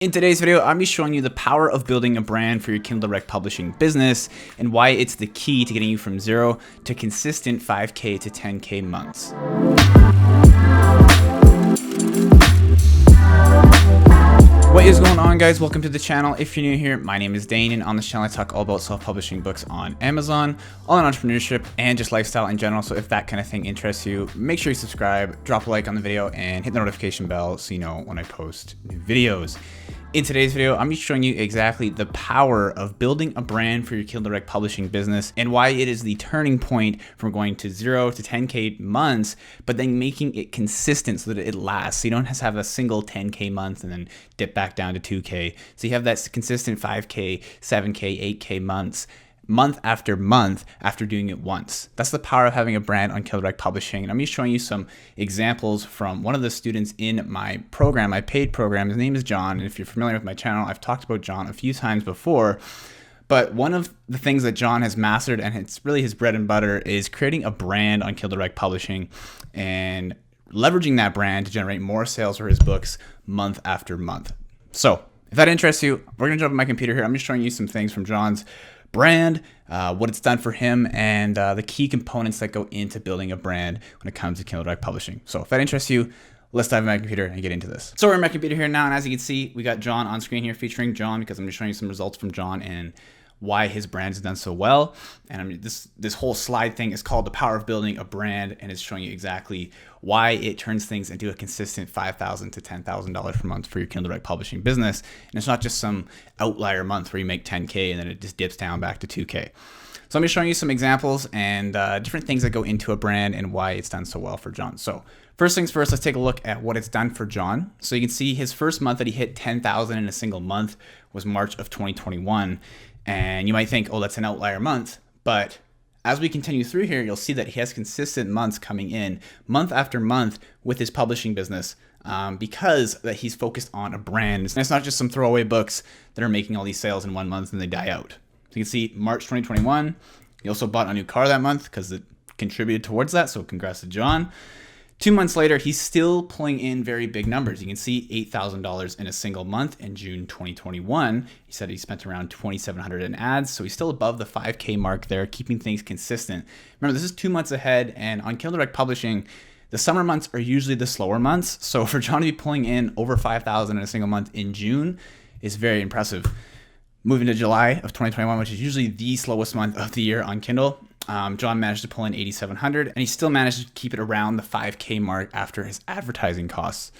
In today's video, I'm going to be showing you the power of building a brand for your Kindle Direct publishing business and why it's the key to getting you from 0 to consistent 5K to 10K months. What is going on, guys? Welcome to the channel. If you're new here, my name is Dane, and on this channel I talk all about self-publishing books on Amazon, all on entrepreneurship, and just lifestyle in general. So if that kind of thing interests you, make sure you subscribe, drop a like on the video, and hit the notification bell so you know when I post new videos. In today's video, I'm just showing you exactly the power of building a brand for your Kindle Direct publishing business and why it is the turning point from going to 0 to 10K months, but then making it consistent so that it lasts. So you don't have to have a single 10K month and then dip back down to 2K. So you have that consistent 5K, 7K, 8K months, month after month after doing it once. That's the power of having a brand on Kindle Direct Publishing. And I'm just showing you some examples from one of the students in my program, my paid program. His name is John. And if you're familiar with my channel, I've talked about John a few times before. But one of the things that John has mastered, and it's really his bread and butter, is creating a brand on Kindle Direct Publishing and leveraging that brand to generate more sales for his books month after month. So if that interests you, we're gonna jump on my computer here. I'm just showing you some things from John's brand, what it's done for him, and the key components that go into building a brand when it comes to Kindle Direct Publishing. So if that interests you, let's dive into my computer and get into this. So we're in my computer here now, and as you can see, we got John on screen here featuring John because I'm just showing you some results from John and why his brand has done so well. And this whole slide thing is called The Power of Building a Brand, and it's showing you exactly why it turns things into a consistent $5,000 to $10,000 per month for your Kindle Direct publishing business. And it's not just some outlier month where you make 10K and then it just dips down back to 2K. So I'm just showing you some examples and different things that go into a brand and why it's done so well for John. So first things first, let's take a look at what it's done for John. So you can see his first month that he hit 10,000 in a single month was March of 2021. And you might think, oh, that's an outlier month. But as we continue through here, you'll see that he has consistent months coming in month after month with his publishing business because that he's focused on a brand. And it's not just some throwaway books that are making all these sales in 1 month and they die out. So you can see March 2021, he also bought a new car that month because it contributed towards that. So congrats to John. 2 months later, he's still pulling in very big numbers. You can see $8,000 in a single month in June 2021. He said he spent around $2,700 in ads, so he's still above the 5K mark there, keeping things consistent. Remember, this is 2 months ahead, and on Kindle Direct Publishing, the summer months are usually the slower months. So for John to be pulling in over $5,000 in a single month in June is very impressive. Moving to July of 2021, which is usually the slowest month of the year on Kindle, John managed to pull in $8,700, and he still managed to keep it around the 5K mark after his advertising costs.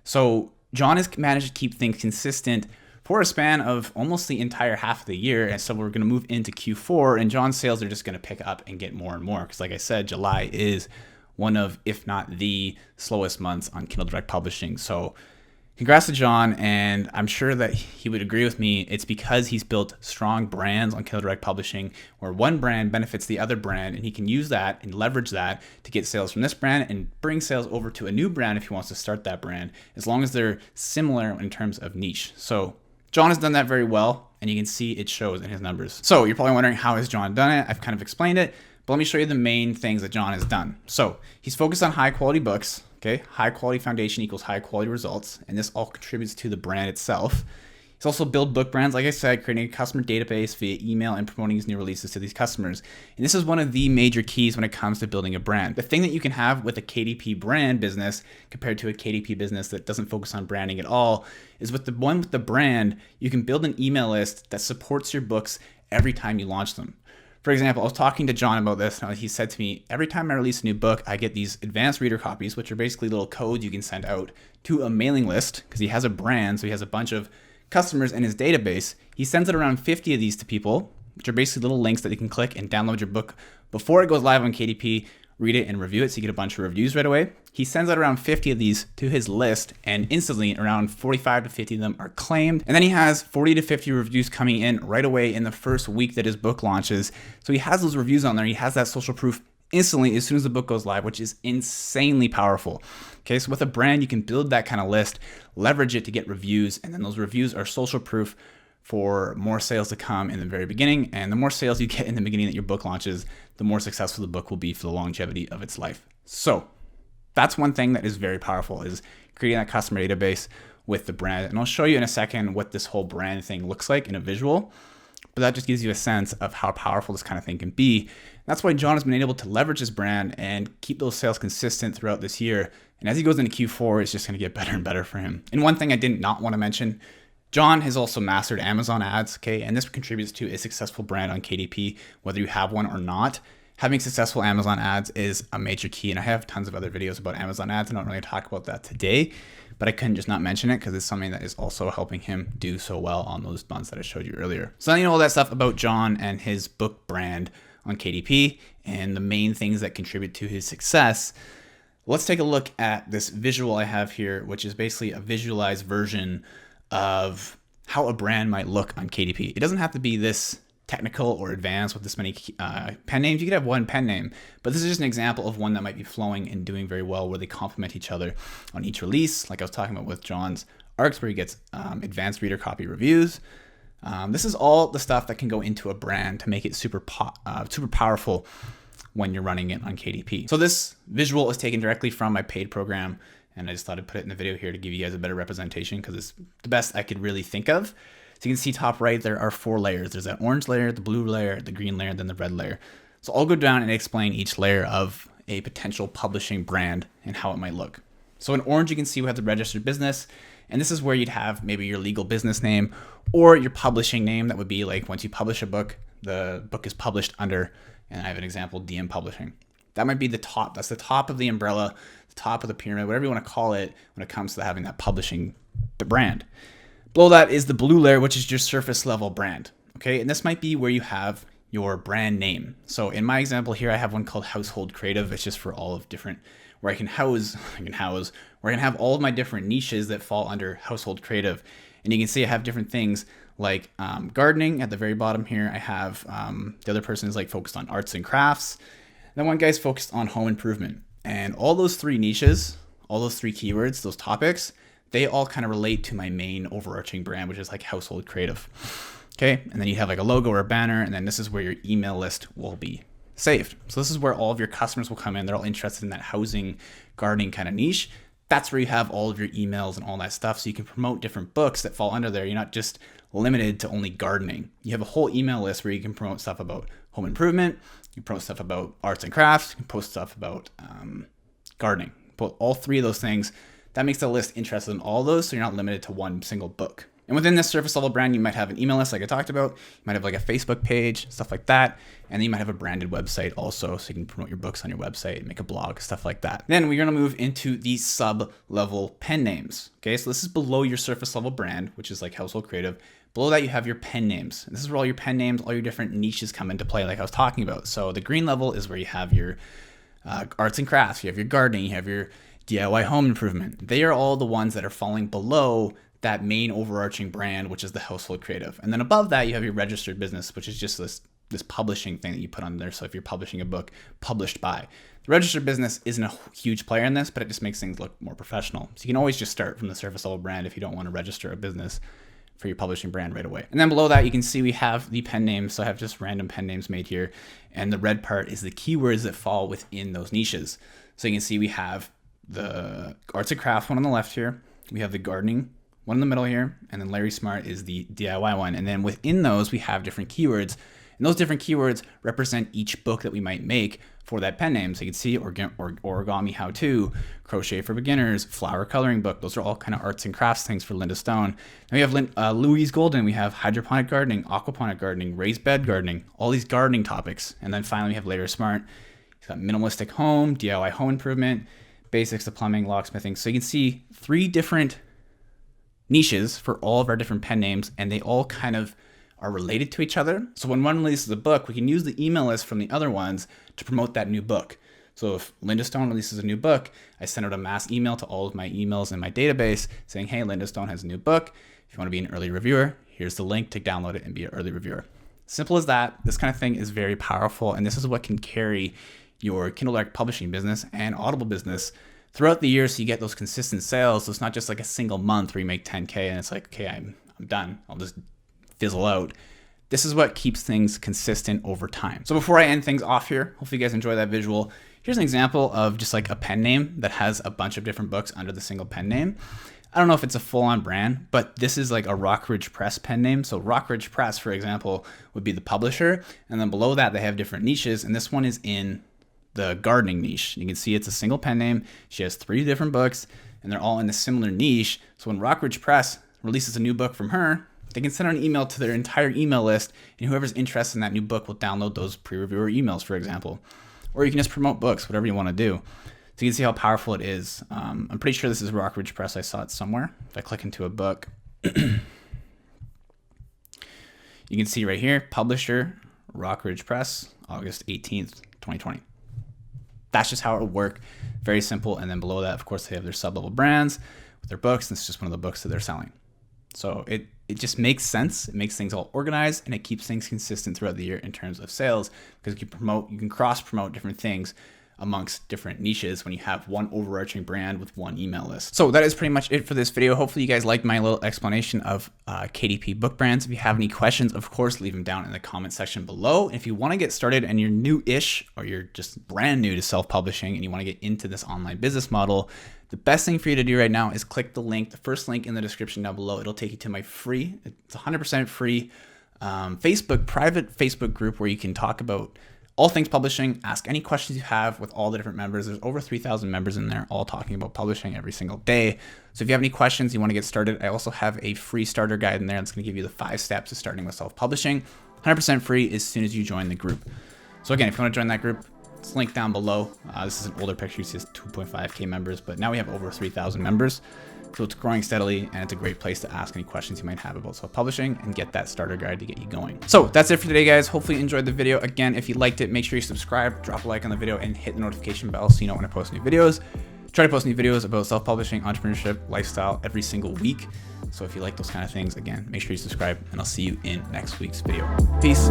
So John has managed to keep things consistent for a span of almost the entire half of the year. And so we're going to move into Q4, and John's sales are just going to pick up and get more and more. Because like I said, July is one of, if not the slowest months on Kindle Direct Publishing. So congrats to John, and I'm sure that he would agree with me. It's because he's built strong brands on Kindle Direct Publishing where one brand benefits the other brand, and he can use that and leverage that to get sales from this brand and bring sales over to a new brand if he wants to start that brand, as long as they're similar in terms of niche. So John has done that very well, and you can see it shows in his numbers. So you're probably wondering, how has John done it? I've kind of explained it, but let me show you the main things that John has done. So he's focused on high quality books. Okay, high quality foundation equals high quality results, and this all contributes to the brand itself. He's also built book brands, like I said, creating a customer database via email and promoting his new releases to these customers. And this is one of the major keys when it comes to building a brand. The thing that you can have with a KDP brand business compared to a KDP business that doesn't focus on branding at all is with the one with the brand, you can build an email list that supports your books every time you launch them. For example, I was talking to John about this, and he said to me, every time I release a new book, I get these advanced reader copies, which are basically little codes you can send out to a mailing list, because he has a brand, so he has a bunch of customers in his database. He sends it around 50 of these to people, which are basically little links that you can click and download your book before it goes live on KDP, read it and review it, so you get a bunch of reviews right away. He sends out around 50 of these to his list, and instantly around 45 to 50 of them are claimed. And then he has 40 to 50 reviews coming in right away in the first week that his book launches. So he has those reviews on there. He has that social proof instantly as soon as the book goes live, which is insanely powerful. Okay, so with a brand, you can build that kind of list, leverage it to get reviews, and then those reviews are social proof for more sales to come in the very beginning. And the more sales you get in the beginning that your book launches, the more successful the book will be for the longevity of its life. So that's one thing that is very powerful, is creating that customer database with the brand. And I'll show you in a second what this whole brand thing looks like in a visual, but that just gives you a sense of how powerful this kind of thing can be. That's why John has been able to leverage his brand and keep those sales consistent throughout this year. And as he goes into Q4, it's just going to get better and better for him. And one thing I did not want to mention, John has also mastered Amazon ads, okay? And this contributes to a successful brand on KDP, whether you have one or not. Having successful Amazon ads is a major key. And I have tons of other videos about Amazon ads. I don't really talk about that today, but I couldn't just not mention it because it's something that is also helping him do so well on those months that I showed you earlier. So now you know all that stuff about John and his book brand on KDP and the main things that contribute to his success. Let's take a look at this visual I have here, which is basically a visualized version of how a brand might look on KDP. It doesn't have to be this technical or advanced with this many pen names. You could have one pen name, but this is just an example of one that might be flowing and doing very well where they complement each other on each release. Like I was talking about with John's arcs where he gets advanced reader copy reviews. This is all the stuff that can go into a brand to make it super powerful when you're running it on KDP. So this visual is taken directly from my paid program, and I just thought I'd put it in the video here to give you guys a better representation because it's the best I could really think of. So you can see top right, there are 4 layers. There's that orange layer, the blue layer, the green layer, and then the red layer. So I'll go down and explain each layer of a potential publishing brand and how it might look. So in orange, you can see we have the registered business, and this is where you'd have maybe your legal business name or your publishing name. That would be like once you publish a book, the book is published under, and I have an example, DM Publishing. That might be the top. That's the top of the umbrella, the top of the pyramid, whatever you want to call it when it comes to having that publishing the brand. Below that is the blue layer, which is your surface level brand. Okay, and this might be where you have your brand name. So in my example here, I have one called Household Creative. It's just for all of different, where I can have all of my different niches that fall under Household Creative. And you can see I have different things like gardening at the very bottom here. I have the other person is like focused on arts and crafts. Then one guy's focused on home improvement. And all those 3 niches, all those 3 keywords, those topics, they all kind of relate to my main overarching brand, which is like Household Creative. Okay, and then you have like a logo or a banner, and then this is where your email list will be saved. So this is where all of your customers will come in. They're all interested in that housing, gardening kind of niche. That's where you have all of your emails and all that stuff. So you can promote different books that fall under there. You're not just limited to only gardening. You have a whole email list where you can promote stuff about home improvement. You promote stuff about arts and crafts. You can post stuff about gardening. Put all 3 of those things. That makes the list interested in all those, so you're not limited to one single book. And within this surface level brand, you might have an email list like I talked about. You might have like a Facebook page, stuff like that. And then you might have a branded website also, so you can promote your books on your website, make a blog, stuff like that. Then we're gonna move into the sub-level pen names. Okay, so this is below your surface level brand, which is like Household Creative. Below that, you have your pen names. And this is where all your pen names, all your different niches come into play, like I was talking about. So the green level is where you have your arts and crafts, you have your gardening, you have your DIY home improvement. They are all the ones that are falling below that main overarching brand, which is the Household Creative. And then above that, you have your registered business, which is just this publishing thing that you put on there. So if you're publishing a book published by, the registered business isn't a huge player in this, but it just makes things look more professional. So you can always just start from the surface level brand if you don't want to register a business for your publishing brand right away. And then below that, you can see we have the pen names. So I have just random pen names made here. And the red part is the keywords that fall within those niches. So you can see we have the arts and crafts one on the left here. We have the gardening one in the middle here, and then Larry Smart is the DIY one. And then within those, we have different keywords, and those different keywords represent each book that we might make for that pen name. So you can see origami how-to, crochet for beginners, flower coloring book. Those are all kind of arts and crafts things for Linda Stone. Then we have Louise Golden. We have hydroponic gardening, aquaponic gardening, raised bed gardening, all these gardening topics. And then finally, we have Larry Smart. He's got minimalistic home, DIY home improvement, basics to plumbing, locksmithing. So you can see 3 different niches for all of our different pen names, and they all kind of are related to each other. So when one releases a book, we can use the email list from the other ones to promote that new book. So if Linda Stone releases a new book, I send out a mass email to all of my emails in my database saying, hey, Linda Stone has a new book. If you want to be an early reviewer, here's the link to download it and be an early reviewer. Simple as that. This kind of thing is very powerful, and this is what can carry your Kindle Direct publishing business and Audible business throughout the year, so you get those consistent sales. So it's not just like a single month where you make 10K and it's like, okay, I'm done. I'll just fizzle out. This is what keeps things consistent over time. So before I end things off here, hopefully you guys enjoy that visual. Here's an example of just like a pen name that has a bunch of different books under the single pen name. I don't know if it's a full-on brand, but this is like a Rockridge Press pen name. So Rockridge Press, for example, would be the publisher. And then below that, they have different niches. And this one is in the gardening niche. You can see it's a single pen name. She has 3 different books, and they're all in a similar niche. So when Rockridge Press releases a new book from her, they can send out an email to their entire email list, and whoever's interested in that new book will download those pre-reviewer emails, for example. Or you can just promote books, whatever you want to do. So you can see how powerful it is. I'm pretty sure this is Rockridge Press. I saw it somewhere. If I click into a book, you can see right here, publisher, Rockridge Press, August 18th, 2020. That's just how it would work. Very simple. And then below that, of course, they have their sub-level brands with their books. And it's just one of the books that they're selling. So it just makes sense. It makes things all organized, and it keeps things consistent throughout the year in terms of sales, because you can cross-promote different things amongst different niches when you have one overarching brand with one email list. So that is pretty much it for this video. Hopefully you guys liked my little explanation of KDP book brands. If you have any questions, of course, leave them down in the comment section below. And if you want to get started and you're new-ish, or you're just brand new to self-publishing and you want to get into this online business model, the best thing for you to do right now is click the link, the first link in the description down below. It'll take you to my free, it's 100% free private Facebook group where you can talk about all things publishing, ask any questions you have with all the different members. There's over 3,000 members in there, all talking about publishing every single day. So if you have any questions, you want to get started, I also have a free starter guide in there that's going to give you the 5 steps to starting with self-publishing. 100% free as soon as you join the group. So again, if you want to join that group, it's linked down below. This is an older picture. You see it's 2.5K members, but now we have over 3,000 members. So it's growing steadily, and it's a great place to ask any questions you might have about self-publishing and get that starter guide to get you going. So that's it for today, guys. Hopefully you enjoyed the video. Again, if you liked it, make sure you subscribe, drop a like on the video, and hit the notification bell so you know when I post new videos. Try to post new videos about self-publishing, entrepreneurship, lifestyle every single week. So if you like those kind of things, again, make sure you subscribe, and I'll see you in next week's video. Peace.